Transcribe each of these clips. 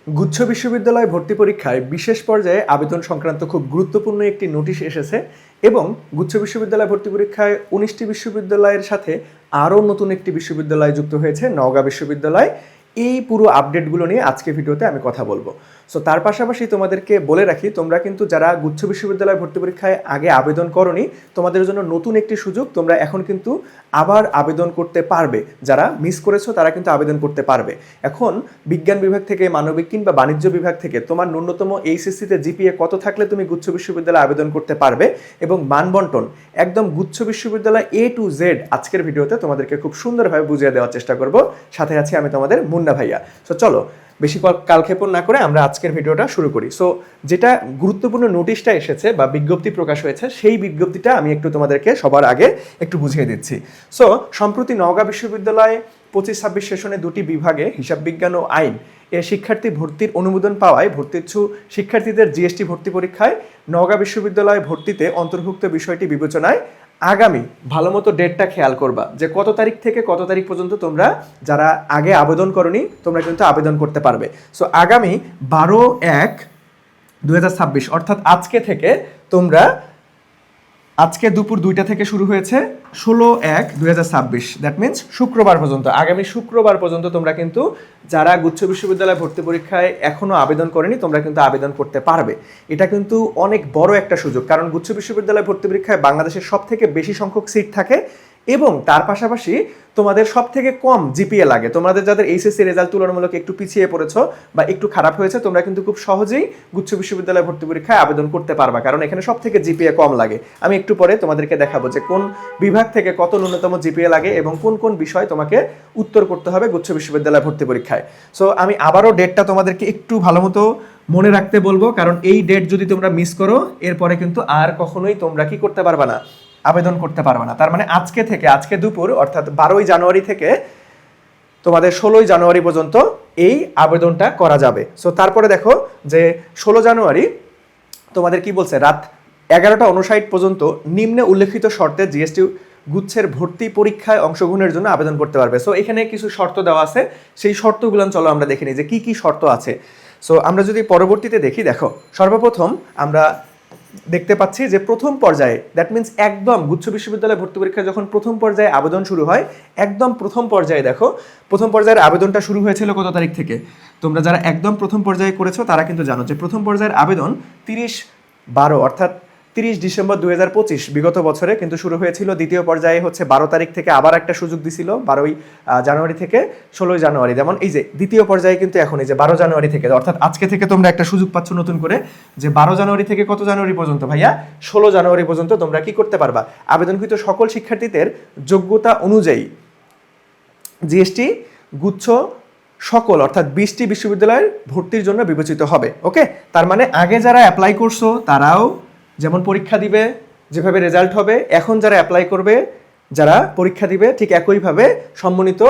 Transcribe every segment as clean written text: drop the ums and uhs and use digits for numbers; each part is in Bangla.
গুচ্ছ বিশ্ববিদ্যালয় ভর্তি পরীক্ষায় বিশেষ পর্যায়ে আবেদন সংক্রান্ত খুব গুরুত্বপূর্ণ একটি নোটিশ এসেছে এবং গুচ্ছ বিশ্ববিদ্যালয় ভর্তি পরীক্ষায় ১৯টি বিশ্ববিদ্যালয়ের সাথে আরও নতুন একটি বিশ্ববিদ্যালয় যুক্ত হয়েছে, নওগাঁ বিশ্ববিদ্যালয়। এই পুরো আপডেটগুলো নিয়ে আজকে ভিডিওতে আমি কথা বলবো। সো তার পাশাপাশি তোমাদেরকে বলে রাখি, তোমরা কিন্তু যারা গুচ্ছ বিশ্ববিদ্যালয় ভর্তি পরীক্ষায় আগে আবেদন করনি, তোমাদের জন্য নতুন একটি সুযোগ। তোমরা এখন কিন্তু আবার আবেদন করতে পারবে। যারা মিস করেছো তারা কিন্তু আবেদন করতে পারবে। এখন বিজ্ঞান বিভাগ থেকে, মানবিক কিংবা বাণিজ্য বিভাগ থেকে তোমার ন্যূনতম এইচএসসিতে জিপিএ কত থাকলে তুমি গুচ্ছ বিশ্ববিদ্যালয়ে আবেদন করতে পারবে এবং মানবন্টন একদম গুচ্ছ বিশ্ববিদ্যালয় A to Z আজকের ভিডিওতে তোমাদেরকে খুব সুন্দরভাবে বুঝিয়ে দেওয়ার চেষ্টা করব। সাথে আছি আমি তোমাদের মুন্না ভাইয়া। সো চলো বেশি কালক্ষেপণ না করে আমরা আজকের ভিডিওটা শুরু করি। সো যেটা গুরুত্বপূর্ণ নোটিশটা এসেছে বা বিজ্ঞপ্তি প্রকাশ হয়েছে, সেই বিজ্ঞপ্তিটা আমি একটু তোমাদেরকে সবার আগে একটু বুঝিয়ে দিচ্ছি। সো সম্প্রতি নওগাঁ বিশ্ববিদ্যালয়ে 25-26 সেশনে দুটি বিভাগে হিসাব বিজ্ঞান ও আইন শিক্ষার্থী ভর্তির অনুমোদন পাওয়ায় ভর্তিচ্ছু শিক্ষার্থীদের জিএসটি ভর্তি পরীক্ষায় নওগাঁ বিশ্ববিদ্যালয়ে ভর্তিতে অন্তর্ভুক্ত বিষয়টি বিবেচনায় আগামী ভালো মতো ডেটটা খেয়াল করবা যে কত তারিখ থেকে কত তারিখ পর্যন্ত তোমরা যারা আগে আবেদন করনি তোমরা কিন্তু আবেদন করতে পারবে। সো আগামী 12/1/2026 অর্থাৎ আজকে থেকে তোমরা, আজকে দুপুর 2টা থেকে শুরু হয়েছে, 16/1/2026, দ্যাট মিনস শুক্রবার পর্যন্ত, আগামী শুক্রবার পর্যন্ত তোমরা কিন্তু যারা গুচ্ছ বিশ্ববিদ্যালয় ভর্তি পরীক্ষায় এখনও আবেদন করেনি তোমরা কিন্তু আবেদন করতে পারবে। এটা কিন্তু অনেক বড় একটা সুযোগ, কারণ গুচ্ছ বিশ্ববিদ্যালয় ভর্তি পরীক্ষায় বাংলাদেশের সব থেকে বেশি সংখ্যক সিট থাকে এবং তার পাশাপাশি তোমাদের সব থেকে কম জিপিএ লাগে। তোমাদের যাদের এইচএসসি রেজাল্ট তুলনামূলক একটু পিছিয়ে পড়েছো বা একটু খারাপ হয়েছে, তোমরা কিন্তু খুব সহজেই গুচ্ছ বিশ্ববিদ্যালয় ভর্তি পরীক্ষায় আবেদন করতে পারবা, কারণ এখানে সব থেকে জিপিএ কম লাগে। আমি একটু পরে তোমাদেরকে দেখাবো যে কোন বিভাগ থেকে কত ন্যূনতম জিপিএ লাগে এবং কোন কোন বিষয় তোমাকে উত্তর করতে হবে গুচ্ছ বিশ্ববিদ্যালয় ভর্তি পরীক্ষায়। সো আমি আবারও ডেটটা তোমাদেরকে একটু ভালো মতো মনে রাখতে বলবো, কারণ এই ডেট যদি তোমরা মিস করো এরপরে কিন্তু আর কখনোই তোমরা কি করতে পারবা না, আবেদন করতে পারবে না। তার মানে আজকে থেকে, আজকে দুপুর অর্থাৎ 12ই জানুয়ারি থেকে তোমাদের 16ই জানুয়ারি পর্যন্ত এই আবেদনটা করা যাবে। সো তারপরে দেখো যে 16 জানুয়ারি তোমাদের কি বলছে, রাত 11:59 পর্যন্ত নিম্নে উল্লেখিত শর্তে জিএসটি গুচ্ছের ভর্তি পরীক্ষায় অংশগ্রহণের জন্য আবেদন করতে পারবে। সো এখানে কিছু শর্ত দেওয়া আছে, সেই শর্তগুলো চলো আমরা দেখে নিই যে কি কি শর্ত আছে। সো আমরা যদি পরবর্তীতে দেখি, দেখো সর্বপ্রথম আমরা দেখতে পাচ্ছি যে প্রথম পর্যায়ে, দ্যাট মিনস একদম গুচ্ছ বিশ্ববিদ্যালয় ভর্তি পরীক্ষা যখন প্রথম পর্যায়ে আবেদন শুরু হয়, একদম প্রথম পর্যায়ে দেখো প্রথম পর্যায়ের আবেদনটা শুরু হয়েছিল কত তারিখ থেকে। তোমরা যারা একদম প্রথম পর্যায়ে করেছো তারা কিন্তু জানো যে প্রথম পর্যায়ের আবেদন 30/12 অর্থাৎ 30 ডিসেম্বর 2025 বিগত বছরে কিন্তু শুরু হয়েছিল। দ্বিতীয় পর্যায়ে হচ্ছে 12 তারিখ থেকে আবার একটা সুযোগ দিছিল, 12ই জানুয়ারি থেকে 16ই জানুয়ারি। যেমন এই যে দ্বিতীয় পর্যায়ে কিন্তু এখন এই যে 12 জানুয়ারি থেকে, অর্থাৎ আজকে থেকে তোমরা একটা সুযোগ পাচ্ছ নতুন করে, যে 12 জানুয়ারি থেকে কত জানুয়ারি পর্যন্ত ভাইয়া, 16 জানুয়ারি পর্যন্ত তোমরা কি করতে পারবা, আবেদনকৃত সকল শিক্ষার্থীদের যোগ্যতা অনুযায়ী জিএসটি গুচ্ছ সকল অর্থাৎ 20টি বিশ্ববিদ্যালয়ের ভর্তির জন্য বিবেচিত হবে। ওকে, তার মানে আগে যারা অ্যাপ্লাই করছো তারাও যেমন পরীক্ষা দিবে, যেভাবে রেজাল্ট হবে, এখন যারা অ্যাপ্লাই করবে, যারা পরীক্ষা দিবে, ঠিক একইভাবে সম্মানিত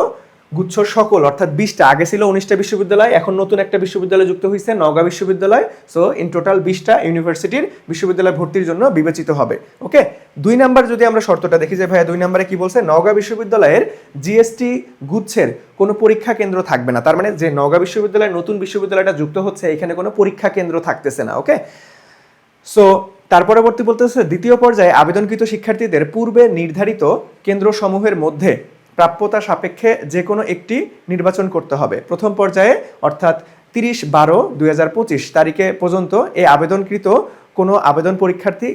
গুচ্ছ সকল অর্থাৎ 20টা, আগে ছিল 19টা বিশ্ববিদ্যালয়, এখন নতুন একটা বিশ্ববিদ্যালয় যুক্ত হয়েছে, নওগাঁ বিশ্ববিদ্যালয়। সো ইন টোটাল 20টা ইউনিভার্সিটির বিশ্ববিদ্যালয় ভর্তির জন্য বিবেচিত হবে। ওকে, 2 নাম্বার যদি আমরা শর্তটা দেখি যে ভাইয়া 2 নম্বরে কি বলছে, নওগাঁ বিশ্ববিদ্যালয়ের জিএসটি গুচ্ছের কোনো পরীক্ষা কেন্দ্র থাকবে না। তার মানে যে নওগাঁ বিশ্ববিদ্যালয়ের নতুন বিশ্ববিদ্যালয়টা যুক্ত হচ্ছে এখানে কোনো পরীক্ষা কেন্দ্র থাকতেছে না। ওকে, সো তার পরবর্তী বলতেছে দ্বিতীয় পর্যায়ে আবেদনকৃত শিক্ষার্থীদের পূর্বে নির্ধারিত কেন্দ্রসমূহের মধ্যে প্রাপ্যতা সাপেক্ষে যে কোনো একটি নির্বাচন করতে হবে। প্রথম পর্যায়ে অর্থাৎ 30/12/2025 তারিখে পর্যন্ত এই আবেদনকৃত কোনো আবেদন পরীক্ষার্থী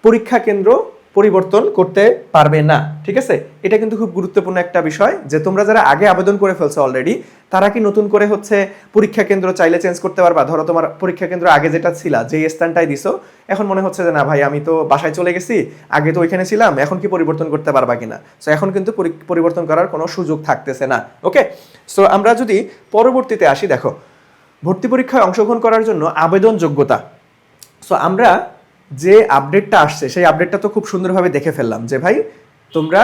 পরীক্ষা কেন্দ্র পরিবর্তন করতে পারবে না। ঠিক আছে, এটা কিন্তু খুব গুরুত্বপূর্ণ একটা বিষয় যে তোমরা যারা আগে আবেদন করে ফেলছো অলরেডি, তারা কি নতুন করে হচ্ছে পরীক্ষা কেন্দ্র চাইলে চেঞ্জ করতে পারবা। ধরো তোমার পরীক্ষা কেন্দ্র আগে যেটা ছিল, যে স্থানটাই দিছো, এখন মনে হচ্ছে যে না ভাই আমি তো বাসায় চলে গেছি, আগে তো ওইখানে ছিলাম, এখন কি পরিবর্তন করতে পারবা কিনা। সো এখন কিন্তু পরিবর্তন করার কোনো সুযোগ থাকতেছে না। ওকে, সো আমরা যদি পরবর্তীতে আসি, দেখো ভর্তি পরীক্ষায় অংশগ্রহণ করার জন্য আবেদন যোগ্যতা। সো আমরা যে আপডেটটা আসছে সেই আপডেটটা তো খুব সুন্দরভাবে দেখে ফেললাম যে ভাই তোমরা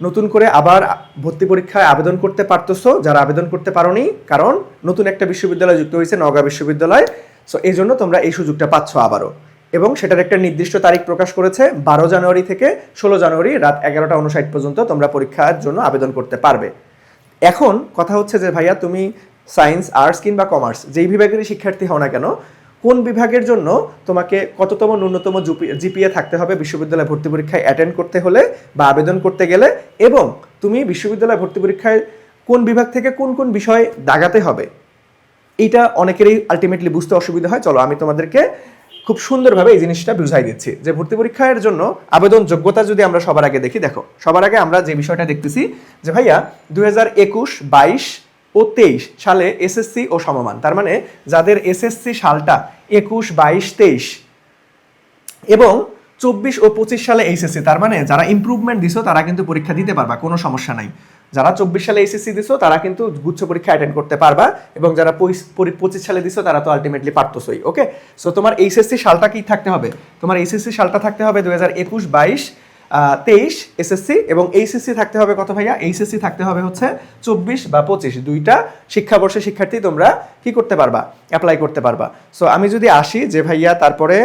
নতুন করে আবার ভর্তি পরীক্ষায় আবেদন করতে পারতেছো, যারা আবেদন করতে পারোনি, কারণ নতুন একটা বিশ্ববিদ্যালয় যুক্ত হয়েছে, নওগাঁ বিশ্ববিদ্যালয়। সো এই জন্য তোমরা এই সুযোগটা পাচ্ছ আবারও, এবং সেটার একটা নির্দিষ্ট তারিখ প্রকাশ করেছে, 12 জানুয়ারি থেকে 16 জানুয়ারি রাত 11:59 পর্যন্ত তোমরা পরীক্ষার জন্য আবেদন করতে পারবে। এখন কথা হচ্ছে যে ভাইয়া তুমি সায়েন্স, আর্টস কিংবা কমার্স, যেই বিভাগেরই শিক্ষার্থী হও না কেন, কোন বিভাগের জন্য তোমাকে কততম ন্যূনতম জিপিএ থাকতে হবে বিশ্ববিদ্যালয় ভর্তি পরীক্ষায় অ্যাটেন্ড করতে হলে বা আবেদন করতে গেলে, এবং তুমি বিশ্ববিদ্যালয় ভর্তি পরীক্ষায় কোন বিভাগ থেকে কোন কোন বিষয় দাগাতে হবে, এইটা অনেকেরই আলটিমেটলি বুঝতে অসুবিধা হয়। চলো আমি তোমাদেরকে খুব সুন্দরভাবে এই জিনিসটা বুঝাই দিচ্ছি যে ভর্তি পরীক্ষার জন্য আবেদন যোগ্যতা যদি আমরা সবার আগে দেখি, দেখো সবার আগে আমরা যে বিষয়টা দেখতেছি যে ভাইয়া 2021, 22 ও 23 সালে এসএসসি ও সমমান, তার মানে যাদের এসএসসি সালটা 21, 22, 23 এবং 24 ও 25 সালে এইচএসসি, তার মানে যারা ইমপ্রুভমেন্ট দিছো তারা কিন্তু পরীক্ষা দিতে পারবা, কোনো সমস্যা নাই। যারা 24 সালে এইচএসসি দিছো তারা কিন্তু গুচ্ছ পরীক্ষা অ্যাটেন্ড করতে পারবা, এবং যারা 25 সালে দিছো তারা তো আলটিমেটলি পারতোসই। ওকে, সো তোমার এইচএসসি সালটা কি থাকতে হবে? তোমার এইচএসসি সালটা থাকতে হবে 2021, 22, 23 এসএসসি, এবং এইচএসসি থাকতে হবে কত ভাইয়া? এইচএসসি থাকতে হবে হচ্ছে 24 বা 25, দুইটা শিক্ষাবর্ষের শিক্ষার্থী তোমরা কি করতে পারবা? অ্যাপ্লাই করতে পারবা। সো আমি যদি আসি যে ভাইয়া তারপরে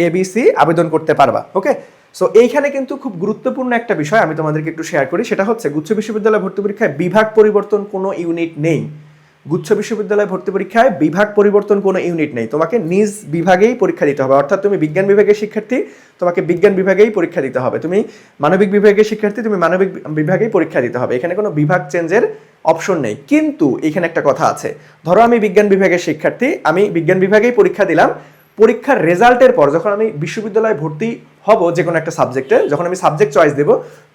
এবিসি আবেদন করতে পারবা। ওকে, সো এইখানে কিন্তু খুব গুরুত্বপূর্ণ একটা বিষয় আমি তোমাদেরকে একটু শেয়ার করি, সেটা হচ্ছে গুচ্ছ বিশ্ববিদ্যালয় ভর্তি পরীক্ষায় বিভাগ পরিবর্তন কোনো ইউনিট নেই। গুচ্ছ বিশ্ববিদ্যালয় ভর্তি পরীক্ষায় বিভাগ পরিবর্তন কোনো ইউনিট নেই, তোমাকে নিজ বিভাগেই পরীক্ষা দিতে হবে। অর্থাৎ তুমি বিজ্ঞান বিভাগের শিক্ষার্থী, তোমাকে বিজ্ঞান বিভাগেই পরীক্ষা দিতে হবে। তুমি মানবিক বিভাগের শিক্ষার্থী, তুমি মানবিক বিভাগেই পরীক্ষা দিতে হবে। এখানে কোনো বিভাগ চেঞ্জের অপশন নেই। কিন্তু এখানে একটা কথা আছে, ধরো আমি বিজ্ঞান বিভাগের শিক্ষার্থী, আমি বিজ্ঞান বিভাগেই পরীক্ষা দিলাম, পরীক্ষার রেজাল্টের পর যখন আমি বিশ্ববিদ্যালয়ে ভর্তি হব যে কোনো একটা সাবজেক্টে, যখন আমি সাবজেক্ট চয়েস দেব,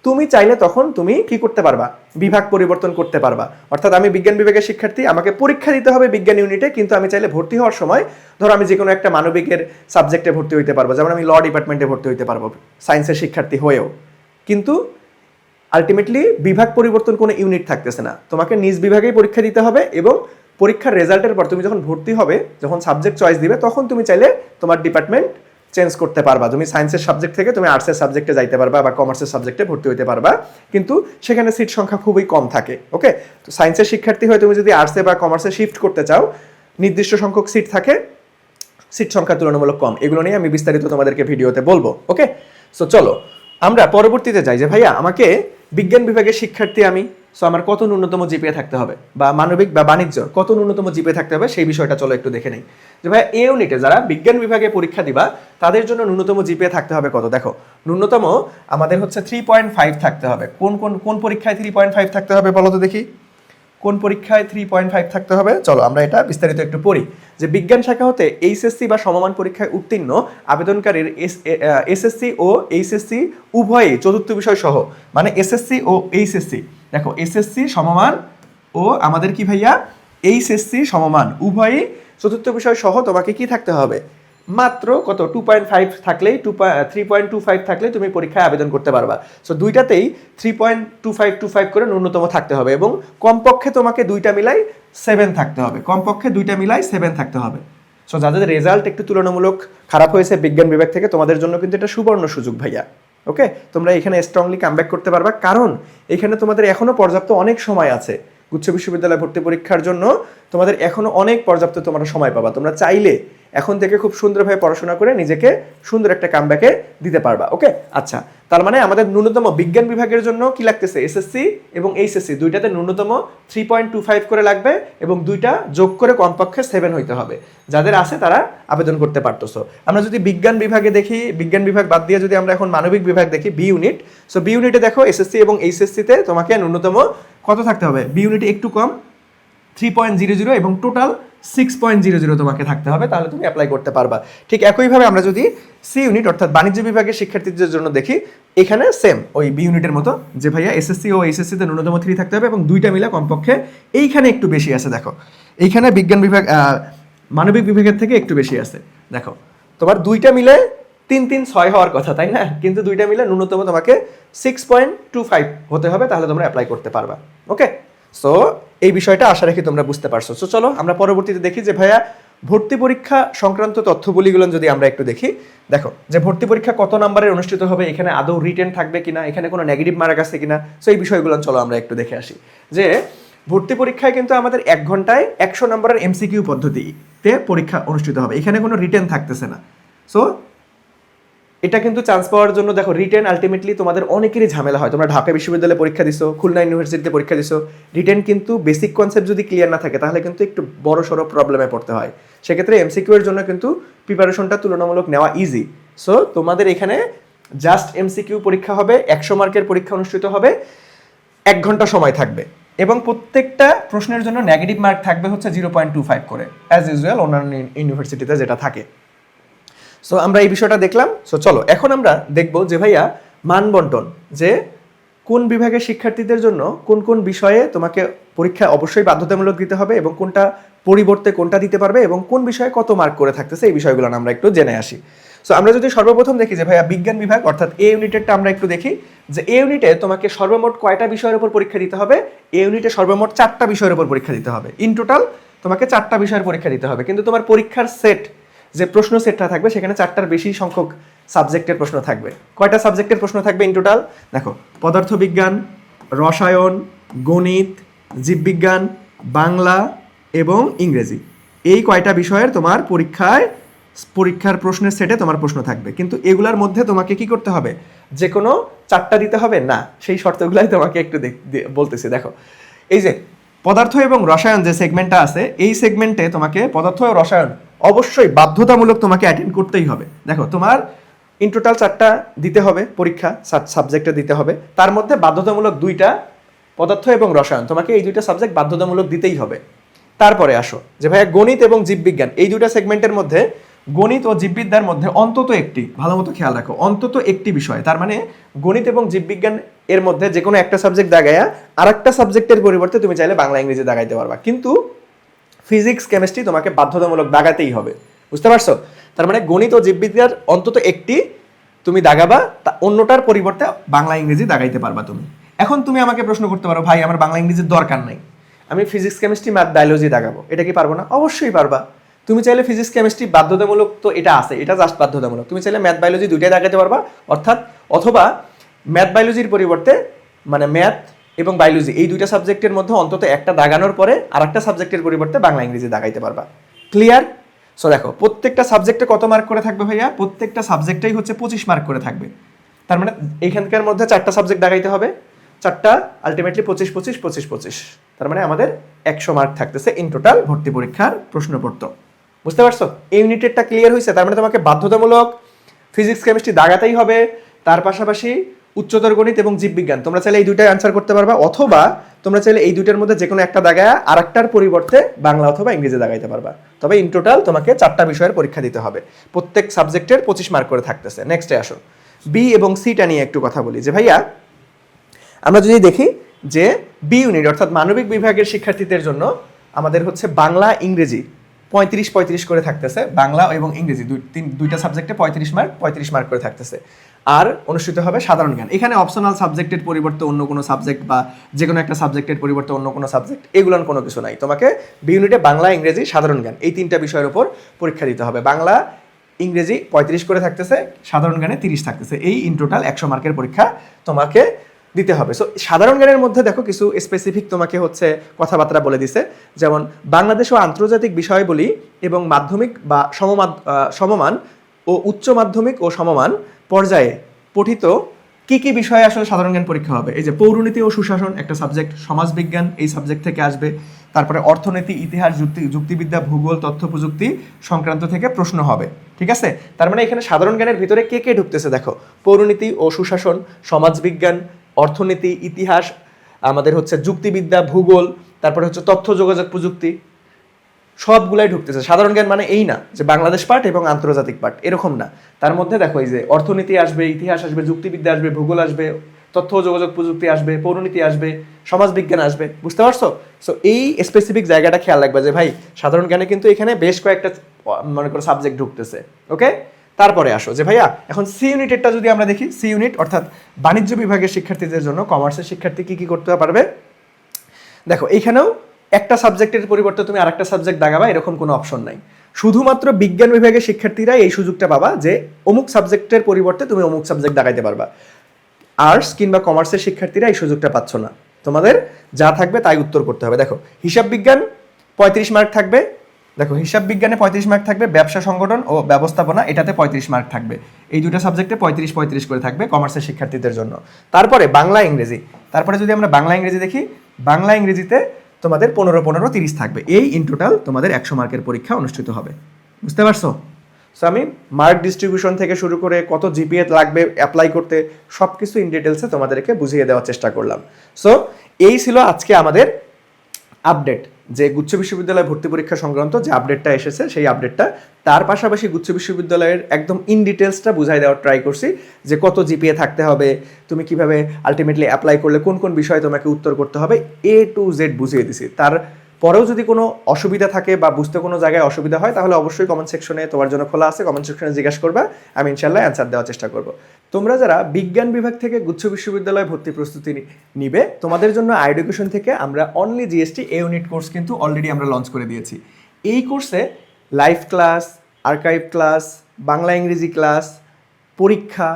তুমি চাইলে তখন তুমি কি করতে পারবা? বিভাগ পরিবর্তন করতে পারবা। অর্থাৎ আমি বিজ্ঞান বিভাগের শিক্ষার্থী, আমাকে পরীক্ষা দিতে হবে বিজ্ঞান ইউনিটে, কিন্তু আমি চাইলে ভর্তি হওয়ার সময় ধরো আমি যে কোনো একটা মানবিকের সাবজেক্টে ভর্তি হইতে পারবো, যেমন আমি ল ডিপার্টমেন্টে ভর্তি হইতে পারবো সায়েন্সের শিক্ষার্থী হয়েও। কিন্তু আলটিমেটলি বিভাগ পরিবর্তন কোনো ইউনিট থাকতেছে না, তোমাকে নিজ বিভাগেই পরীক্ষা দিতে হবে, এবং পরীক্ষার রেজাল্টের পর তুমি যখন ভর্তি হবে, যখন সাবজেক্ট চয়েস দিবে, তখন তুমি চাইলে তোমার ডিপার্টমেন্ট চেঞ্জ করতে পারবা। তুমি সায়েন্সের সাবজেক্ট থেকে তুমি আর্টসের সাবজেক্টে যাইতে পারবা বা কমার্সের সাবজেক্টে ভর্তি হইতে পারবা, কিন্তু সেখানে সিট সংখ্যা খুবই কম থাকে। ওকে, তো সায়েন্সের শিক্ষার্থী হয়ে তুমি যদি আর্টসে বা কমার্সে শিফট করতে চাও, নির্দিষ্ট সংখ্যক সিট থাকে, সিট সংখ্যা তুলনামূলক কম। এগুলো নিয়ে আমি বিস্তারিত তোমাদেরকে ভিডিওতে বলবো। ওকে, সো চলো আমরা পরবর্তীতে যাই যে ভাইয়া আমাকে বিজ্ঞান বিভাগের শিক্ষার্থী আমি, সো আমার কত ন্যূনতম জিপিএ থাকতে হবে, বা মানবিক বা বাণিজ্য কত ন্যূনতম জিপিএ থাকতে হবে, সেই বিষয়টা চলো একটু দেখে নেই। যে ভাইয়া এ ইউনিটে যারা বিজ্ঞান বিভাগে পরীক্ষা দিবা তাদের জন্য ন্যূনতম জিপিএ থাকতে হবে কত? দেখো ন্যূনতম আমাদের হচ্ছে 3.5 থাকতে হবে। কোন কোন কোন পরীক্ষায় 3.5 থাকতে হবে বলো তো দেখি? কোন পরীক্ষায় 3.5 থাকতে হবে? চলো আমরা এটা বিস্তারিত একটু পড়ি। যে বিজ্ঞান শাখা হতে এইচএসসি বা সমমান পরীক্ষায় উত্তীর্ণ আবেদনকারীর এসএসসি ও এইচএসসি উভয়ই চতুর্থ বিষয় সহ, মানে এসএসসি ও এইচএসসি, দেখো এসএসসি সমমান ও আমাদের কি ভাইয়া এইচএসসি সমমান উভয়ই চতুর্থ বিষয় সহ তোমাকে কি থাকতে হবে? মাত্র কত? 2.5 থাকলেই 3.25 থাকলে তুমি পরীক্ষায় আবেদন করতে পারবা। সো দুইটাতেই 3.25 করে ন্যূনতম থাকতে হবে, এবং কমপক্ষে তোমাকে দুইটা মিলাই 7 থাকতে হবে, কমপক্ষে দুইটা মিলাই 7 থাকতে হবে। সো যাদের রেজাল্ট একটু তুলনামূলক খারাপ হয়েছে বিজ্ঞান বিভাগ থেকে, তোমাদের জন্য কিন্তু এটা সুবর্ণ সুযোগ ভাইয়া। ওকে, তোমরা এখানে স্ট্রংলি কামব্যাক করতে পারবা, কারণ এখানে তোমাদের এখনো পর্যাপ্ত অনেক সময় আছে। গুচ্ছ বিশ্ববিদ্যালয় ভর্তি পরীক্ষার জন্য তোমাদের এখনো অনেক পর্যাপ্ত তোমরা সময় পাবা। তোমরা চাইলে এখন থেকে খুব সুন্দরভাবে পড়াশোনা করে নিজেকে সুন্দর একটা কামব্যাকে দিতে পারবা। ওকে, আচ্ছা, তার মানে আমাদের ন্যূনতম বিজ্ঞান বিভাগের জন্য কি লাগতেছে? এসএসসি এবং এইচএসসি দুইটাতে ন্যূনতম 3.25 করে লাগবে, এবং দুইটা যোগ করে কমপক্ষে 7 হইতে হবে। যাদের আছে তারা আবেদন করতে পারতেছো। আমরা যদি বিজ্ঞান বিভাগে দেখি, বিজ্ঞান বিভাগ বাদ দিয়ে যদি আমরা এখন মানবিক বিভাগ দেখি, বি ইউনিট, সো বি ইউনিটে দেখো এসএসসি এবং এইচএসসিতে তোমাকে ন্যূনতম কত থাকতে হবে? বি ইউনিটে একটু কম 3.00 এবং টোটাল 6.00 তোমাকে থাকতে হবে, তাহলে তুমি অ্যাপ্লাই করতে পারবা। ঠিক একইভাবে আমরা যদি সি ইউনিট অর্থাৎ বাণিজ্য বিভাগের শিক্ষার্থীদের জন্য দেখি, এখানে সেম ওই বি ইউনিটের মতো, যে ভাইয়া এসএসসি ও এইচএসসিতে ন্যূনতম 3 থাকতে হবে, এবং দুইটা মিলে কমপক্ষে এইখানে একটু বেশি আছে। দেখো এইখানে বিজ্ঞান বিভাগ মানবিক বিভাগের থেকে একটু বেশি আছে। দেখো তোমার দুইটা মিলে 3-3-6 হওয়ার কথা, তাই না? কিন্তু দুইটা মিলে ন্যূনতম তোমাকে 6.25 হতে হবে, তাহলে তোমরা অ্যাপ্লাই করতে পারবা। ওকে, সো এই বিষয়টা আশা রাখি তোমরা বুঝতে পারছো। সো চলো আমরা পরবর্তীতে দেখি যে ভাইয়া ভর্তি পরীক্ষা সংক্রান্ত তথ্যবলীগুলো যদি আমরা একটু দেখি। দেখো যে ভর্তি পরীক্ষা কত নম্বরের অনুষ্ঠিত হবে, এখানে আদৌ রিটেন থাকবে কিনা, এখানে কোনো নেগেটিভ মার্ক আছে কিনা, সো এই বিষয়গুলো চলো আমরা একটু দেখে আসি। যে ভর্তি পরীক্ষায় কিন্তু আমাদের 1 ঘন্টায় 100 নম্বরের এমসিকিউ পদ্ধতিতে পরীক্ষা অনুষ্ঠিত হবে, এখানে কোনো রিটেন থাকতেছে না। সো এটা কিন্তু চান্স পাওয়ার জন্য দেখো রিটেন আলটিমেটলি তোমাদের অনেকেরই ঝামেলা হয়। তোমরা ঢাকা বিশ্ববিদ্যালয়ে পরীক্ষা দিছো, খুলনা ইউনিভার্সিটিতে পরীক্ষা দিছো, রিটেন কিন্তু বেসিক কনসেপ্ট যদি ক্লিয়ার না থাকে তাহলে কিন্তু একটু বড় সড়ো প্রবলেমে পড়তে হয়। সেক্ষেত্রে এমসিকিউ এর জন্য কিন্তু প্রিপারেশনটা তুলনামূলক নেওয়া ইজি। সো তোমাদের এখানে জাস্ট এমসিকিউ পরীক্ষা হবে, 100 মার্কের পরীক্ষা অনুষ্ঠিত হবে, 1 ঘন্টা সময় থাকবে এবং প্রত্যেকটা প্রশ্নের জন্য নেগেটিভ মার্ক থাকবে হচ্ছে 0.25 করে, অ্যাজ ইউজুয়াল অন্যান্য ইউনিভার্সিটিতে যেটা থাকে। সো আমরা এই বিষয়টা দেখলাম। সো চলো এখন আমরা দেখব যে ভাইয়া মান বন্টন, যে কোন বিভাগের শিক্ষার্থীদের জন্য কোন কোন বিষয়ে তোমাকে পরীক্ষা অবশ্যই বাধ্যতামূলক দিতে হবে এবং কোনটা পরিবর্তে কোনটা দিতে পারবে এবং কোন বিষয়ে কত মার্ক করে থাকতেছে, এই বিষয়গুলো আমরা একটু জেনে আসি। সো আমরা যদি সর্বপ্রথম দেখি যে ভাইয়া বিজ্ঞান বিভাগ অর্থাৎ এ ইউনিটেরটা আমরা একটু দেখি যে এ ইউনিটে তোমাকে সর্বমোট কয়টা বিষয়ের উপর পরীক্ষা দিতে হবে। এ ইউনিটে সর্বমোট 4টা বিষয়ের উপর পরীক্ষা দিতে হবে। ইন টোটাল তোমাকে 4টা বিষয়ের পরীক্ষা দিতে হবে, কিন্তু তোমার পরীক্ষার সেট যে প্রশ্ন সেটটা থাকবে সেখানে 4টার বেশি সংখ্যক সাবজেক্টের প্রশ্ন থাকবে। কয়টা সাবজেক্টের প্রশ্ন থাকবে ইন টোটাল? দেখো, পদার্থবিজ্ঞান, রসায়ন, গণিত, জীববিজ্ঞান, বাংলা এবং ইংরেজি, এই কয়টা বিষয়ের তোমার পরীক্ষার প্রশ্নের সেটে তোমার প্রশ্ন থাকবে। কিন্তু এগুলার মধ্যে তোমাকে কি করতে হবে? যে কোনো 4টা দিতে হবে না, সেই শর্তগুলাই তোমাকে একটু বলতেছি। দেখো, এই যে পদার্থ এবং রসায়ন যে সেগমেন্টটা আছে, এই সেগমেন্টে তোমাকে পদার্থ ও রসায়ন অবশ্যই বাধ্যতামূলক তোমাকে অ্যাটেন্ড করতেই হবে। দেখো, তোমার ইন টোটাল 4টা দিতে হবে পরীক্ষা, সাবজেক্টে দিতে হবে, তার মধ্যে বাধ্যতামূলক 2টা পদার্থ এবং রসায়ন, তোমাকে এই 2টা সাবজেক্ট বাধ্যতামূলক দিতেই হবে। তারপরে আসো যে ভাইয়া গণিত এবং জীববিজ্ঞান, এই 2টা সেগমেন্টের মধ্যে গণিত ও জীববিদ্যার মধ্যে অন্তত একটি, ভালো মতো খেয়াল রাখো, অন্তত একটি বিষয়, তার মানে গণিত এবং জীববিজ্ঞান এর মধ্যে যে কোনো একটা সাবজেক্ট দাগায়া আর একটা সাবজেক্টের পরিবর্তে তুমি চাইলে বাংলা ইংরেজি দাগাইতে পারবা, কিন্তু ফিজিক্স কেমিস্ট্রি তোমাকে বাধ্যতামূলক দাগাতেই হবে। বুঝতে পারছো? তার মানে গণিত ও জীববিদ্যার অন্তত একটি তুমি দাগাবা, অন্যটার পরিবর্তে বাংলা ইংরেজি দাগাইতে পারবা তুমি। এখন তুমি আমাকে প্রশ্ন করতে পারো, ভাই আমার বাংলা ইংরেজির দরকার নাই, আমি ফিজিক্স কেমিস্ট্রি ম্যাথ বায়োলজি দাগাবো, এটা কি পারবো না? অবশ্যই পারবা। তুমি চাইলে ফিজিক্স কেমিস্ট্রি বাধ্যতামূলক তো এটা আছে, এটা জাস্ট বাধ্যতামূলক, তুমি চাইলে ম্যাথ বায়োলজি দুইটাই দাগাতে পারবা, অথবা ম্যাথ বায়োলজির পরিবর্তে মানে ম্যাথ এবং বায়োলজি এই 2টা সাবজেক্টের মধ্যে অন্তত একটা দাগানোর পরে আর একটা সাবজেক্টের পরিবর্তে বাংলা ইংরেজি দাগাইতে পারবা। ক্লিয়ার? সো দেখো, প্রত্যেকটা সাবজেক্টে কত মার্ক করে থাকবে ভাইয়া? প্রত্যেকটা সাবজেক্টেই হচ্ছে 25 মার্ক করে থাকবে। তার মানে এইখানকার মধ্যে 4টা সাবজেক্ট দাগাইতে হবে, 4টা আলটিমেটলি 25 25 25 25, তার মানে আমাদের 100 মার্ক থাকতেছে ইন টোটাল ভর্তি পরীক্ষার প্রশ্নপত্র। বুঝতে পারছো? এই ইউনিটেরটা ক্লিয়ার হয়েছে? তার মানে তোমাকে বাধ্যতামূলক ফিজিক্স কেমিস্ট্রি দাগাতেই হবে, তার পাশাপাশি উচ্চতর গণিত এবং জীববিজ্ঞান তোমরা চাইলে এই 2টাই আনসার করতে পারবা, অথবা তোমরা চাইলে এই 2টার মধ্যে যে কোনো একটা দাগায় আর একটার পরিবর্তে বাংলা অথবা ইংরেজি দাগাইতে পারবা। তবে ইন টোটাল তোমাকে 4টা বিষয়ের পরীক্ষা দিতে হবে, প্রত্যেক সাবজেক্টের 25 মার্ক করে থাকতেছে। নেক্সটে আসো, বি এবং সিটা নিয়ে একটু কথা বলি। যে ভাইয়া আমরা যদি দেখি যে বি ইউনিট অর্থাৎ মানবিক বিভাগের শিক্ষার্থীদের জন্য আমাদের হচ্ছে বাংলা ইংরেজি 35 করে থাকতেছে, বাংলা এবং ইংরেজি দুইটা সাবজেক্টে 35 মার্ক করে থাকতেছে। আর অনুষ্ঠিত হবে সাধারণ জ্ঞান। এখানে অপশনাল সাবজেক্টের পরিবর্তে অন্য কোনো সাবজেক্ট বা যে কোনো একটা সাবজেক্টের পরিবর্তে অন্য কোনো সাবজেক্ট, এগুলোর কোনো কিছু নাই। তোমাকে বি ইউনিটে বাংলা ইংরেজি সাধারণ জ্ঞান এই 3টা বিষয়ের উপর পরীক্ষা দিতে হবে। বাংলা ইংরেজি 35 করে থাকতেছে, সাধারণ জ্ঞানে 30 থাকতেছে, এই ইন টোটাল 100 মার্কের পরীক্ষা তোমাকে দিতে হবে। সো সাধারণ জ্ঞানের মধ্যে দেখো কিছু স্পেসিফিক তোমাকে হচ্ছে কথাবার্তা বলে দিছে, যেমন বাংলাদেশ ও আন্তর্জাতিক বিষয়াবলী এবং মাধ্যমিক বা সমমান ও উচ্চ মাধ্যমিক ও সমমান পর্যায়ে পঠিত কি কি বিষয়ে আসলে সাধারণ জ্ঞান পরীক্ষা হবে। এই যে পৌরনীতি ও সুশাসন একটা সাবজেক্ট, সমাজবিজ্ঞান এই সাবজেক্ট থেকে আসবে, তারপরে অর্থনীতি, ইতিহাস, যুক্তিবিদ্যা, ভূগোল, তথ্য প্রযুক্তি সংক্রান্ত থেকে প্রশ্ন হবে। ঠিক আছে? তার মানে এখানে সাধারণ জ্ঞানের ভিতরে কে কে ঢুকতেছে দেখো, পৌরনীতি ও সুশাসন, সমাজবিজ্ঞান, অর্থনীতি, ইতিহাস, আমাদের হচ্ছে যুক্তিবিদ্যা, ভূগোল, তারপরে হচ্ছে তথ্য যোগাযোগ প্রযুক্তি, সবগুলাই ঢুকতেছে। সাধারণ জ্ঞান মানে এই না যে বাংলাদেশ পার্ট এবং আন্তর্জাতিক পার্ট, এরকম না। তার মধ্যে দেখো এই যে অর্থনীতি আসবে, ইতিহাস আসবে, যুক্তিবিদ্যা আসবে, ভূগোল আসবে, তথ্য যোগাযোগ প্রযুক্তি আসবে, পৌরনীতি আসবে, সমাজবিজ্ঞান আসবে। বুঝতে পারছো? সো এই স্পেসিফিক জায়গাটা খেয়াল রাখবে যে ভাই সাধারণ জ্ঞানে কিন্তু এখানে বেশ কয়েকটা মনে করো সাবজেক্ট ঢুকতেছে। ওকে? তারপরে আসো যে ভাইয়া এখন সি ইউনিটেরটা যদি আমরা দেখি, সি ইউনিট অর্থাৎ বাণিজ্য বিভাগের শিক্ষার্থীদের জন্য, কমার্সের শিক্ষার্থী কি কি করতে পারবে দেখো, এইখানেও একটা সাবজেক্টের পরিবর্তে তুমি আরেকটা সাবজেক্ট দাগাবা এরকম কোনো অপশন নাই। শুধুমাত্র বিজ্ঞান বিভাগের শিক্ষার্থীরাই এই সুযোগটা পাবা যে অমুক সাবজেক্টের পরিবর্তে তুমি অমুক সাবজেক্ট দাগাইতে পারবা। আর্টস কিংবা কমার্সের শিক্ষার্থীরা এই সুযোগটা পাচ্ছ না, তোমাদের যা থাকবে তাই উত্তর করতে হবে। দেখো, হিসাব বিজ্ঞান 35 মার্ক থাকবে, দেখো হিসাব বিজ্ঞানে 35 মার্ক থাকবে, ব্যবসা সংগঠন ও ব্যবস্থাপনা এটাতে 35 মার্ক থাকবে। এই দুটো সাবজেক্টে 35 করে থাকবে কমার্সের শিক্ষার্থীদের জন্য। তারপরে বাংলা ইংরেজি, তারপরে যদি আমরা বাংলা ইংরেজি দেখি, বাংলা ইংরেজিতে তোমাদের 15-15-30 থাকবে। এই ইন টোটাল তোমাদের 100 মার্কের পরীক্ষা অনুষ্ঠিত হবে। বুঝতে পারছো? সো আমি মার্ক ডিস্ট্রিবিউশন থেকে শুরু করে কত জিপিএ লাগবে অ্যাপ্লাই করতে সব কিছু ইন ডিটেলসে তোমাদেরকে বুঝিয়ে দেওয়ার চেষ্টা করলাম। সো এই ছিল আজকে আমাদের আপডেট, যে গুচ্ছ বিশ্ববিদ্যালয় ভর্তি পরীক্ষা সংক্রান্ত যে আপডেটটা এসেছে সেই আপডেটটা। তার পাশাপাশি গুচ্ছ বিশ্ববিদ্যালয়ের একদম ইন ডিটেলসটা বুঝাই দেওয়ার ট্রাই করছি, যে কত জিপিএ থাকতে হবে, তুমি কিভাবে আলটিমেটলি অ্যাপ্লাই করলে কোন কোন বিষয়ে তোমাকে উত্তর করতে হবে, A to Z বুঝিয়ে দিছি। তার পরেও যদি কোনো অসুবিধা থাকে বা বুঝতে কোনো জায়গায় অসুবিধা হয় তাহলে অবশ্যই কমেন্ট সেকশনে তোমার জন্য খোলা আছে, কমেন্ট সেকশনে জিজ্ঞাসা করবা, আমি ইনশাল্লাহ অ্যান্সার দেওয়ার চেষ্টা করব। তোমরা যারা বিজ্ঞান বিভাগ থেকে গুচ্ছ বিশ্ববিদ্যালয় ভর্তি প্রস্তুতি নিবে, তোমাদের জন্য এডুকেশন থেকে আমরা অনলি জিএসটি এ ইউনিট কোর্স কিন্তু অলরেডি আমরা লঞ্চ করে দিয়েছি। এই কোর্সে live class, archive class, Bangla ইংরেজি ক্লাস, পরীক্ষা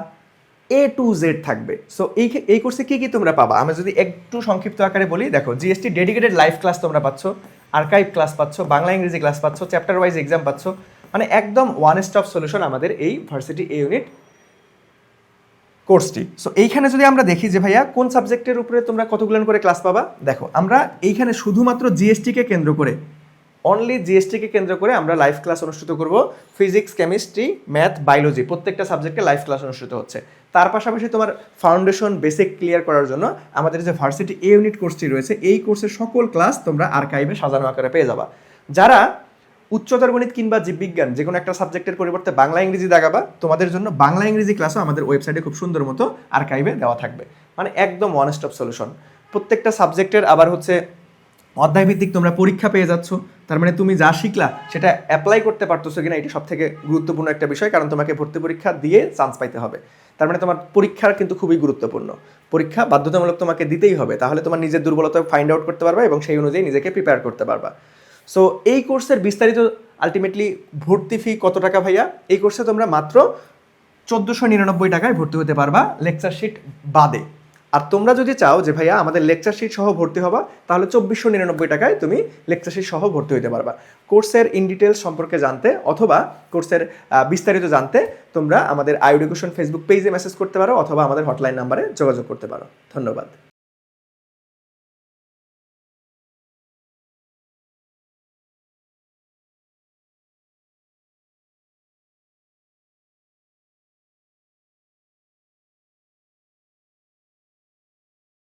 A to Z থাকবে। সো এই কোর্সে কী কী তোমরা পাবা আমি যদি একটু সংক্ষিপ্ত আকারে বলি, দেখো জিএসটি ডেডিকেটেড লাইভ ক্লাস তোমরা পাচ্ছ, আর্কাইভ ক্লাস পাচ্ছ, বাংলা ইংরেজি ক্লাস পাচ্ছ, চ্যাপ্টার ওয়াইজ এক্সাম পাচ্ছ, মানে একদম ওয়ান স্টপ সলিউশন আমাদের এই ভার্সিটি এ ইউনিট কোর্সটি। সো এইখানে যদি আমরা দেখি যে ভাইয়া কোন সাবজেক্টের উপরে তোমরা কতগুলো করে ক্লাস পাবা, দেখো আমরা এইখানে শুধুমাত্র জিএসটিকে কেন্দ্র করে, অনলি জিএসটিকে কেন্দ্র করে আমরা লাইভ ক্লাস অনুষ্ঠিত করব। ফিজিক্স, কেমিস্ট্রি, ম্যাথ, বায়োলজি প্রত্যেকটা সাবজেক্টে লাইভ ক্লাস অনুষ্ঠিত হচ্ছে। তার পাশাপাশি তোমার ফাউন্ডেশন বেসিক ক্লিয়ার করার জন্য আমাদের যে ভার্সিটি এ ইউনিট কোর্সটি রয়েছে, এই কোর্সের সকল ক্লাস তোমরা আর্কাইভে সাজানো আকারে পেয়ে যাবা। যারা উচ্চতর গণিত কিংবা জীববিজ্ঞান যে কোনো একটা সাবজেক্টের পরিবর্তে বাংলা ইংরেজি দেখাবা, তোমাদের জন্য বাংলা ইংরেজি ক্লাসও আমাদের ওয়েবসাইটে খুব সুন্দর মতো আর্কাইভে দেওয়া থাকবে, মানে একদম ওয়ান স্টপ সলিউশন। প্রত্যেকটা সাবজেক্টের আবার হচ্ছে অধ্যায়ভিত্তিক তোমরা পরীক্ষা পেয়ে যাচ্ছ, তার মানে তুমি যা শিখলা সেটা অ্যাপ্লাই করতে পারতেছো কিনা, এটা সব থেকে গুরুত্বপূর্ণ একটা বিষয়, কারণ তোমাকে ভর্তি পরীক্ষা দিয়ে চান্স পাইতে হবে। তার মানে তোমার পরীক্ষার কিন্তু খুবই গুরুত্বপূর্ণ, পরীক্ষা বাধ্যতামূলক তোমাকে দিতেই হবে, তাহলে তোমার নিজের দুর্বলতা ফাইন্ড আউট করতে পারবা এবং সেই অনুযায়ী নিজেকে প্রিপেয়ার করতে পারবা। সো এই কোর্সের বিস্তারিত আলটিমেটলি ভর্তি ফি কত টাকা ভাইয়া? এই কোর্সে তোমরা মাত্র 1499 টাকায় ভর্তি হতে পারবা লেকচার শিট বাদে। আর তোমরা যদি চাও যে ভাইয়া আমাদের লেকচার শিট সহ ভর্তি হবা, তাহলে 2499 টাকায় তুমি লেকচার শিট সহ ভর্তি হতে পারবা। কোর্সের ইন ডিটেলস সম্পর্কে জানতে অথবা কোর্সের বিস্তারিত জানতে তোমরা আমাদের এডুকেশন ফেসবুক পেজে মেসেজ করতে পারো অথবা আমাদের হটলাইন নাম্বারে যোগাযোগ করতে পারো। ধন্যবাদ।